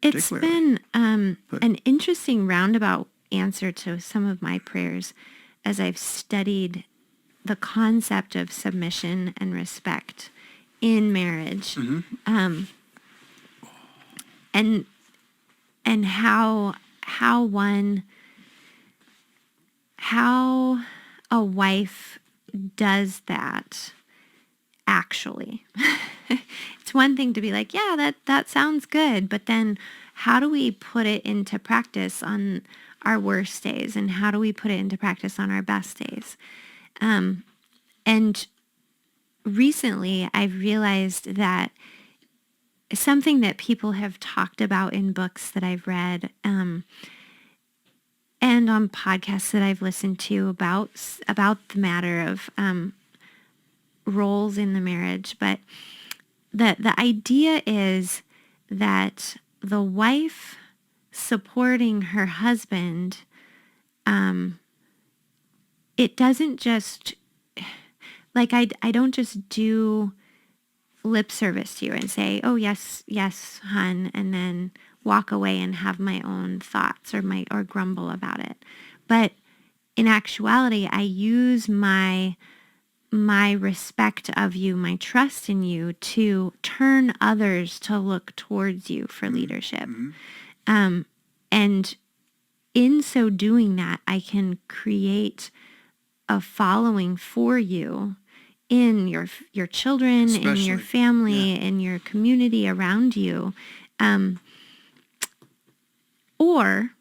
It's been an interesting roundabout answer to some of my prayers as I've studied the concept of submission and respect in marriage, and how a wife does that actually. It's one thing to be like, yeah, that sounds good, but then how do we put it into practice on our worst days, and how do we put it into practice on our best days? And recently I've realized that something that people have talked about in books that I've read, and on podcasts that I've listened to about the matter of roles in the marriage, but the idea is that the wife supporting her husband, it doesn't just, like, I don't just do lip service to you and say, oh, yes, hun, and then walk away and have my own thoughts or grumble about it. But in actuality, I use my respect of you, my trust in you, to turn others to look towards you for leadership. And in so doing that, I can create a following for you in your children, in your family, in your community around you. Or,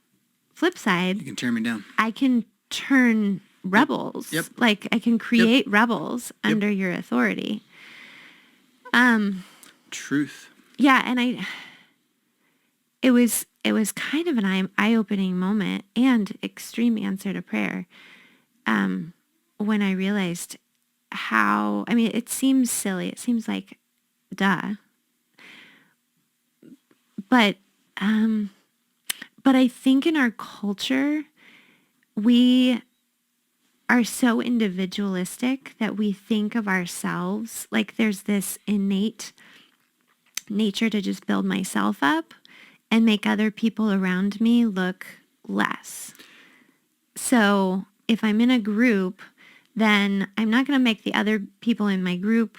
flip side, you can tear me down. I can turn rebels. Yep. Like, I can create rebels under your authority. Truth. Yeah, and it was kind of an eye-opening moment and extreme answer to prayer when I realized how, I mean, it seems silly. It seems like, duh. But I think in our culture, we are so individualistic that we think of ourselves like there's this innate nature to just build myself up and make other people around me look less. So if I'm in a group, then I'm not going to make the other people in my group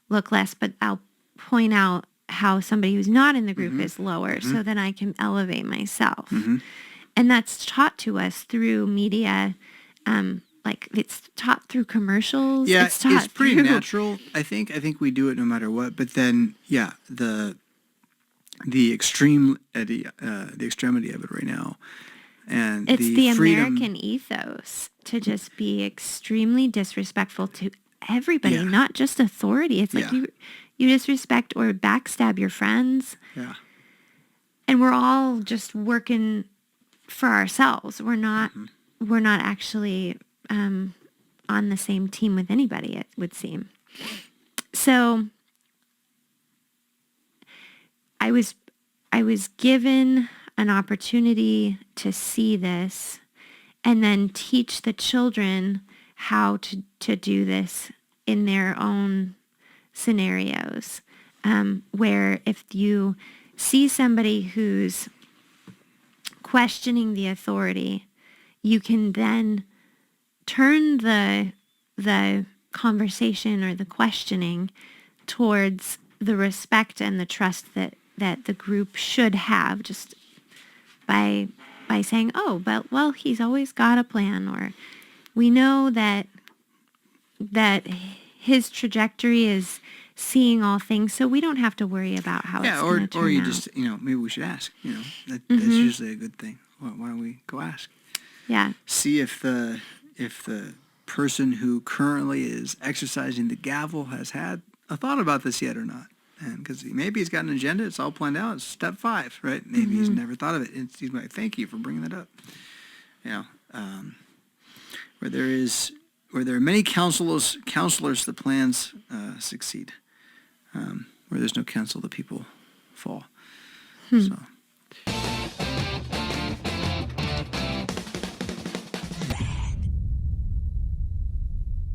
look less, but I'll point out how somebody who's not in the group is lower, so then I can elevate myself. And that's taught to us through media, like it's taught through commercials. Yeah, it's pretty natural. I think we do it no matter what. But then, the extremity of it right now, and it's the freedom, American ethos to just be extremely disrespectful to everybody, not just authority. It's like you disrespect or backstab your friends. Yeah. And we're all just working for ourselves. We're not actually on the same team with anybody, it would seem. So I was given an opportunity to see this and then teach the children how to do this in their own scenarios, where if you see somebody who's questioning the authority, you can then turn the conversation or the questioning towards the respect and the trust that the group should have, just by saying, oh, but well, he's always got a plan, or we know that his trajectory is seeing all things, so we don't have to worry about how it's going to turn out. Or you just, maybe we should ask. That's usually a good thing. Why don't we go ask? Yeah. See if the person who currently is exercising the gavel has had a thought about this yet or not. And because maybe he's got an agenda, it's all planned out. It's step 5, right? Maybe he's never thought of it. He's like, thank you for bringing that up. Where there are many counselors, the plans succeed. Where there's no counsel, the people fall. So.